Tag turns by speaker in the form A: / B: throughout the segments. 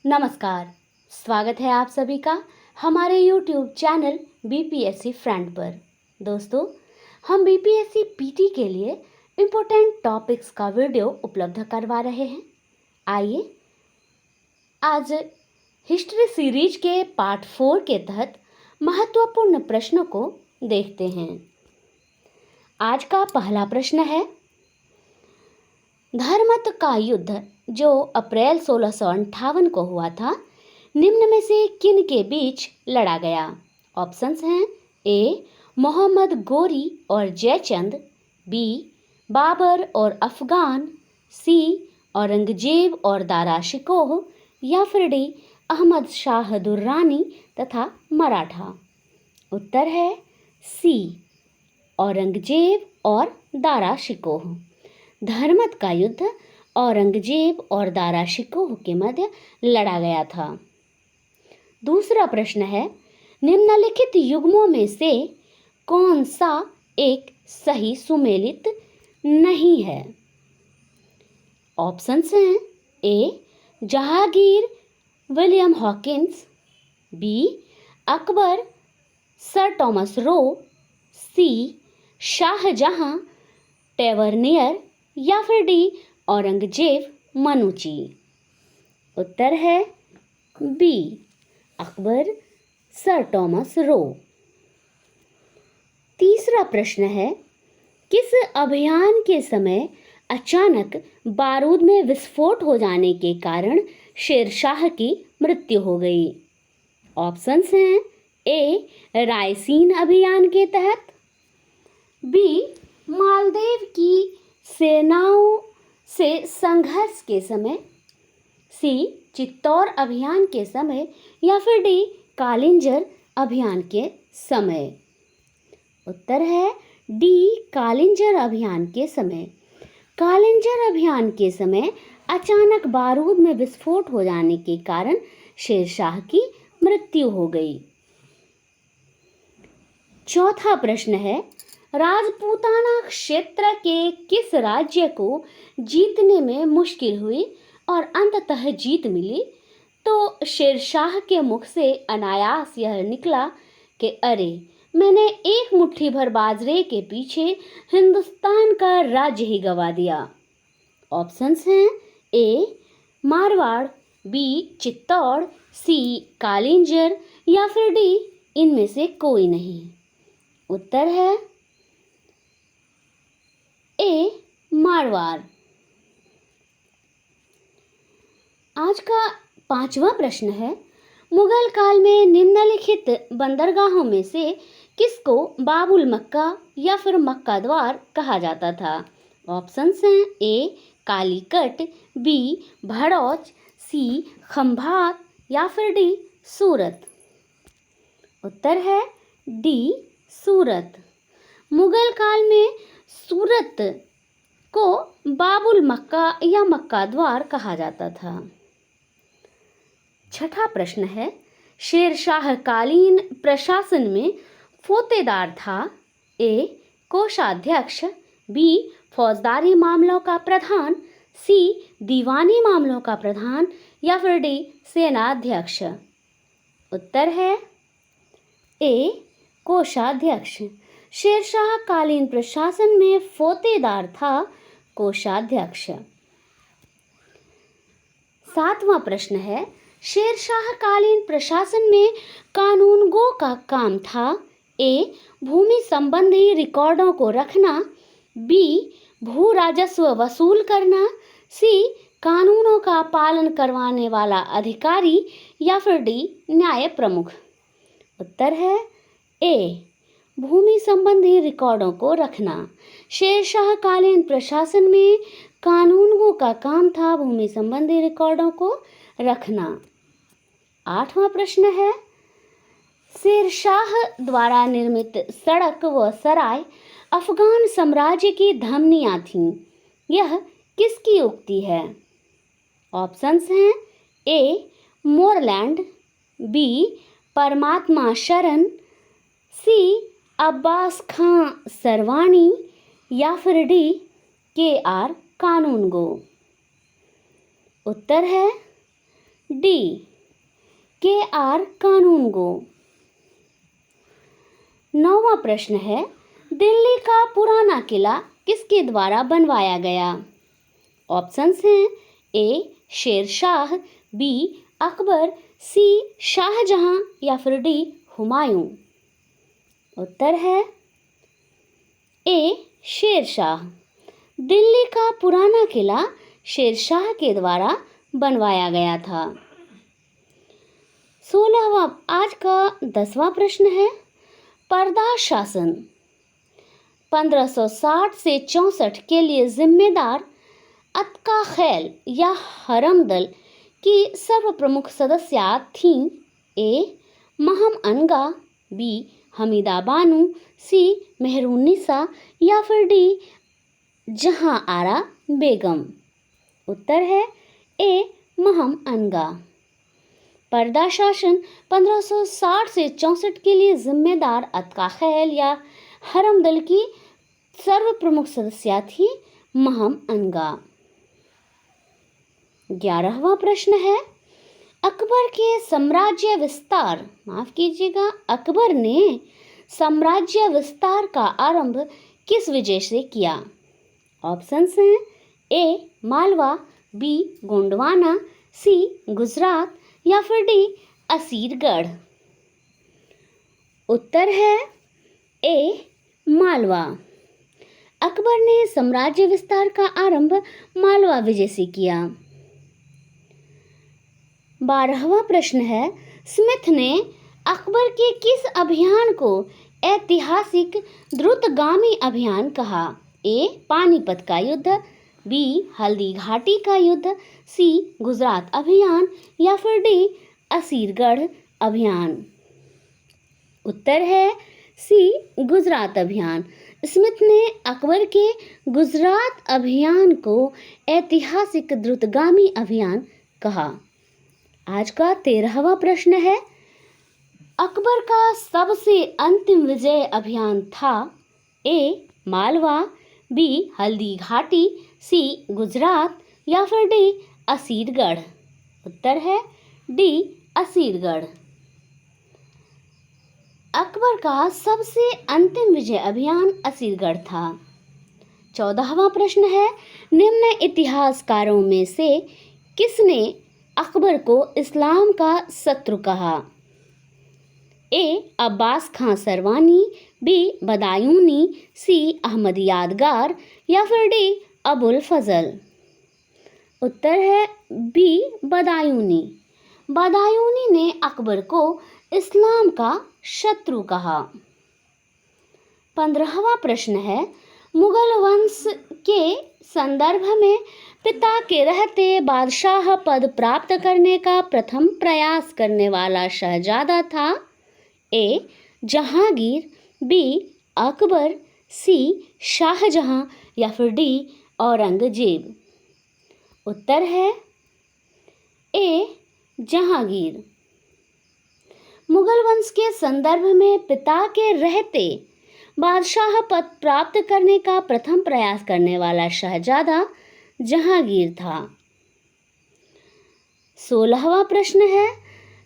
A: नमस्कार। स्वागत है आप सभी का हमारे YouTube चैनल बीपीएससी फ्रेंड पर। दोस्तों, हम बीपीएससी पीटी के लिए इम्पोर्टेंट टॉपिक्स का वीडियो उपलब्ध करवा रहे हैं। आइए आज हिस्ट्री सीरीज के पार्ट 4 के तहत महत्वपूर्ण प्रश्नों को देखते हैं। आज का पहला प्रश्न है, धर्मत का युद्ध जो अप्रैल 1658 को हुआ था, निम्न में से किन के बीच लड़ा गया? ऑप्शंस हैं ए मोहम्मद गोरी और जयचंद, बी बाबर और अफगान, सी औरंगजेब और दारा शिकोह, या फिर डी अहमद शाह दुर्रानी तथा मराठा। उत्तर है सी औरंगजेब और दारा शिकोह। धर्मत का युद्ध औरंगजेब और दारा शिकोह के मध्य लड़ा गया था। दूसरा प्रश्न है, निम्नलिखित युग्मों में से कौन सा एक सही सुमेलित नहीं है? ऑप्शंस हैं A Jahangir William Hawkins, B Akbar sir Thomas Roe, C Shahjahan Tavernier, या फिर डी औरंगजेब मनुची। उत्तर है B Akbar sir Thomas Roe. तीसरा प्रश्न है, किस अभियान के समय अचानक बारूद में विस्फोट हो जाने के कारण शेरशाह की मृत्यु हो गई? ऑप्शंस हैं ए रायसीन अभियान के तहत, बी मालदीव की सेनाओं से संघर्ष के समय, सी चित्तौर अभियान के समय, या फिर डी कालिंजर अभियान के समय। उत्तर है डी कालिंजर अभियान के समय। कालिंजर अभियान के समय अचानक बारूद में विस्फोट हो जाने के कारण शेरशाह की मृत्यु हो गई। चौथा प्रश्न है, राजपूताना क्षेत्र के किस राज्य को जीतने में मुश्किल हुई और अंततः जीत मिली? तो शेरशाह के मुख से अनायास यह निकला कि अरे, मैंने एक मुट्ठी भर बाजरे के पीछे हिंदुस्तान का राज्य ही गवा दिया। ऑप्शंस हैं ए मारवाड़, बी चित्तौड़, सी कालिंजर, या फिर डी इनमें से कोई नहीं। उत्तर है ए मारवाड़। आज का पांचवा प्रश्न है, मुगल काल में निम्नलिखित बंदरगाहों में से किसको बाबुल मक्का या फिर मक्का द्वार कहा जाता था? ऑप्शंस हैं ए कालीकट, बी भड़ौच, सी खंभात, या फिर डी सूरत। उत्तर है डी सूरत। मुगल काल में सूरत को बाबुल मक्का या मक्का द्वार कहा जाता था। छठा प्रश्न है, शेरशाह कालीन प्रशासन में फोतेदार था ए कोषाध्यक्ष, बी फौजदारी मामलों का प्रधान, सी दीवानी मामलों का प्रधान, या फिर डी सेनाध्यक्ष। उत्तर है ए कोषाध्यक्ष। शेरशाह कालीन प्रशासन में फोतेदार था कोषाध्यक्ष। सातवां प्रश्न है, शेरशाह कालीन प्रशासन में कानूनगो का काम था ए भूमि संबंधी रिकॉर्डों को रखना, बी भू राजस्व वसूल करना, सी कानूनों का पालन करवाने वाला अधिकारी, या फिर डी न्याय प्रमुख। उत्तर है ए भूमि संबंधी रिकॉर्डों को रखना। शेरशाह कालीन प्रशासन में कानूनगो का काम था भूमि संबंधी रिकॉर्डों को रखना। आठवां प्रश्न है, शेरशाह द्वारा निर्मित सड़क व सराय अफगान साम्राज्य की धमनियां थीं, यह किसकी उक्ति है? ऑप्शंस हैं ए मोरलैंड, बी परमात्मा शरण, सी अब्बास खां सरवानी, या फिर डी के आर कानूनगो। उत्तर है डी के आर कानूनगो। 9वां प्रश्न है, दिल्ली का पुराना किला किसके द्वारा बनवाया गया? ऑप्शंस हैं ए शेर शाह, बी अकबर, सी शाहजहां या फिर डी हुमायूं। उत्तर है ए शेर शाह। दिल्ली का पुराना किला शेर शाह के द्वारा बनवाया गया था। 16वां आज का 10वां प्रश्न है, पर्दा शासन 1560 से 64 के लिए जिम्मेदार अतका खैल या हरमदल की सर्व प्रमुख सदस्यात थीं? ए महम अनगा, बी हमीदा बानू, सी मेहरुन्निसा या फिर डी जहां आरा बेगम। उत्तर है ए महम अनगा। पर्दा शासन 1560 से 64 के लिए जिम्मेदार अतका खैल या हरमदल की सर्व प्रमुख सदस्या थी महम अनगा। 11वां प्रश्न है, अकबर के साम्राज्य विस्तार, माफ कीजिएगा, अकबर ने साम्राज्य विस्तार का आरंभ किस विजय से किया? ऑप्शंस हैं ए मालवा, बी गोंडवाना, सी गुजरात या फिर डी असीरगढ़। उत्तर है ए मालवा। अकबर ने साम्राज्य विस्तार का आरंभ मालवा विजय से किया। 12वां प्रश्न है, स्मिथ ने अकबर के किस अभियान को ऐतिहासिक द्रुतगामी अभियान कहा? ए पानीपत का युद्ध, बी हल्दी घाटी का युद्ध, सी गुजरात अभियान या फिर डी असीरगढ़ अभियान। उत्तर है सी गुजरात अभियान। स्मिथ ने अकबर के गुजरात अभियान को ऐतिहासिक द्रुतगामी अभियान कहा। आज का 13वां प्रश्न है, अकबर का सबसे अंतिम विजय अभियान था? ए मालवा, बी हल्दी घाटी, सी गुजरात या फिर डी असीरगढ़। उत्तर है डी असीरगढ़। अकबर का सबसे अंतिम विजय अभियान असीरगढ़ था। 14वां प्रश्न है, निम्न इतिहासकारों में से किसने अकबर को इस्लाम का शत्रु कहा? ए अब्बास खां सरवानी, बी बदायूनी, सी अहमद यादगार या फिर डी अबुल फजल। उत्तर है बी बदायूनी। बदायूनी ने अकबर को इस्लाम का शत्रु कहा। 15वां प्रश्न है, मुगल वंश के संदर्भ में पिता के रहते बादशाह पद प्राप्त करने का प्रथम प्रयास करने वाला शहजादा था? ए जहांगीर, बी अकबर, सी शाहजहां या फिर डी औरंगजेब। उत्तर है ए जहांगीर। मुगल वंश के संदर्भ में पिता के रहते बादशाह पद प्राप्त करने का प्रथम प्रयास करने वाला शहजादा जहांगीर था। 16वां प्रश्न है,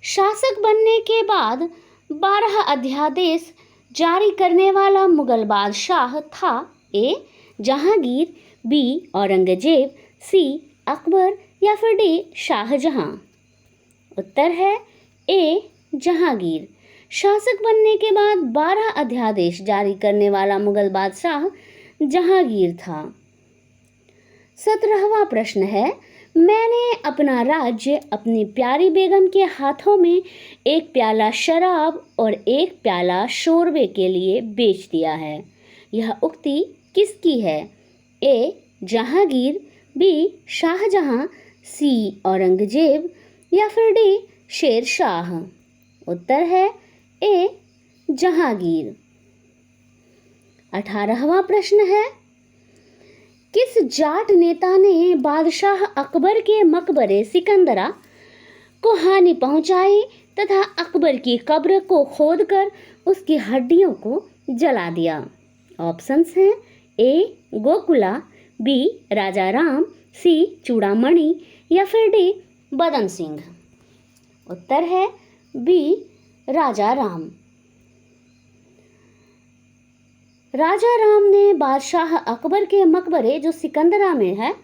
A: शासक बनने के बाद 12 अध्यादेश जारी करने वाला मुगल बादशाह था? ए जहांगीर, बी औरंगजेब, सी अकबर या फिर डी शाहजहां। उत्तर है ए जहांगीर। शासक बनने के बाद 12 अध्यादेश जारी करने वाला मुगल बादशाह जहांगीर था। 17वां प्रश्न है, मैंने अपना राज्य अपनी प्यारी बेगम के हाथों में एक प्याला शराब और एक प्याला शोरबे के लिए बेच दिया है। यह उक्ति किसकी है? ए जहांगीर, बी शाहजहां, सी औरंगजेब या फिर डी शेर शाह। उत्तर है ए जहांगीर। 18वां प्रश्न है, किस जाट नेता ने बादशाह अकबर के मकबरे सिकंदरा को हानि पहुंचाई तथा अकबर की कब्र को खोदकर उसकी हड्डियों को जला दिया? ऑप्शंस हैं ए गोकुला, बी राजा राम, सी चूड़ामणि या फिर डी बदन सिंह। उत्तर है बी राजा राम। राजा राम ने बादशाह अकबर के मकबरे जो सिकंदरा में है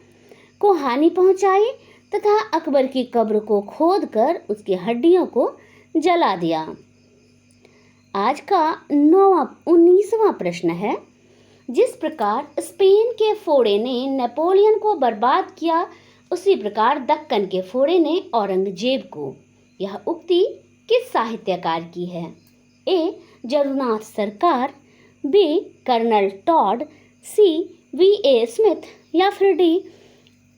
A: को हानि पहुंचाई तथा अकबर की कब्र को खोदकर उसकी हड्डियों को जला दिया। आज का 19वां प्रश्न है, जिस प्रकार स्पेन के फोड़े ने नेपोलियन को बर्बाद किया उसी प्रकार दक्कन के फोड़े ने औरंगजेब को। यह उक्ति किस साहित्यकार की है? ए जरुनाथ सरकार, बी कर्नल टॉड, सी V.A. स्मिथ या फिर डी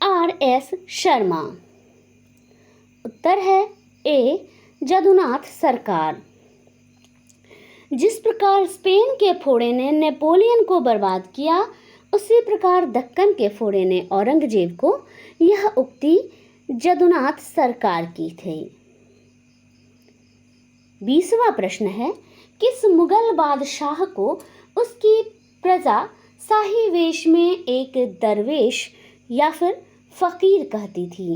A: R.S. शर्मा। उत्तर है ए जदुनाथ सरकार। जिस प्रकार स्पेन के फोड़े ने नेपोलियन को बर्बाद किया उसी प्रकार दक्कन के फोड़े ने औरंगजेब को। यह उक्ति जदुनाथ सरकार की थी। 20वां प्रश्न है, किस मुगल बादशाह को उसकी प्रजा शाही वेश में एक दरवेश या फिर फकीर कहती थी?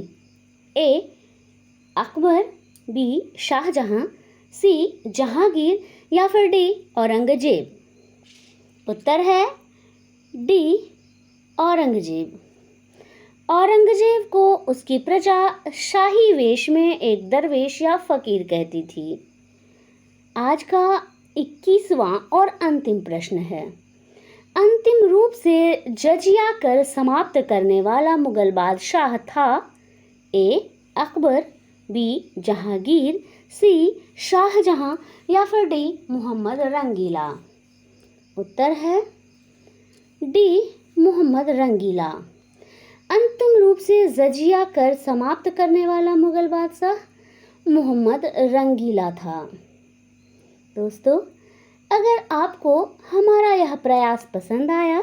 A: ए अकबर, बी शाहजहां, सी जहांगीर या फिर डी औरंगजेब। उत्तर है डी औरंगजेब। औरंगजेब को उसकी प्रजा शाही वेश में एक दरवेश या फकीर कहती थी। आज का 21वां और अंतिम प्रश्न है, अंतिम रूप से जजिया कर समाप्त करने वाला मुगल बादशाह था? ए अकबर, बी जहांगीर, सी शाहजहां या फिर डी मोहम्मद रंगीला। उत्तर है डी मोहम्मद रंगीला। अंतिम रूप से जजिया कर समाप्त करने वाला मुगल बादशाह मोहम्मद रंगीला था। दोस्तों, अगर आपको हमारा यह प्रयास पसंद आया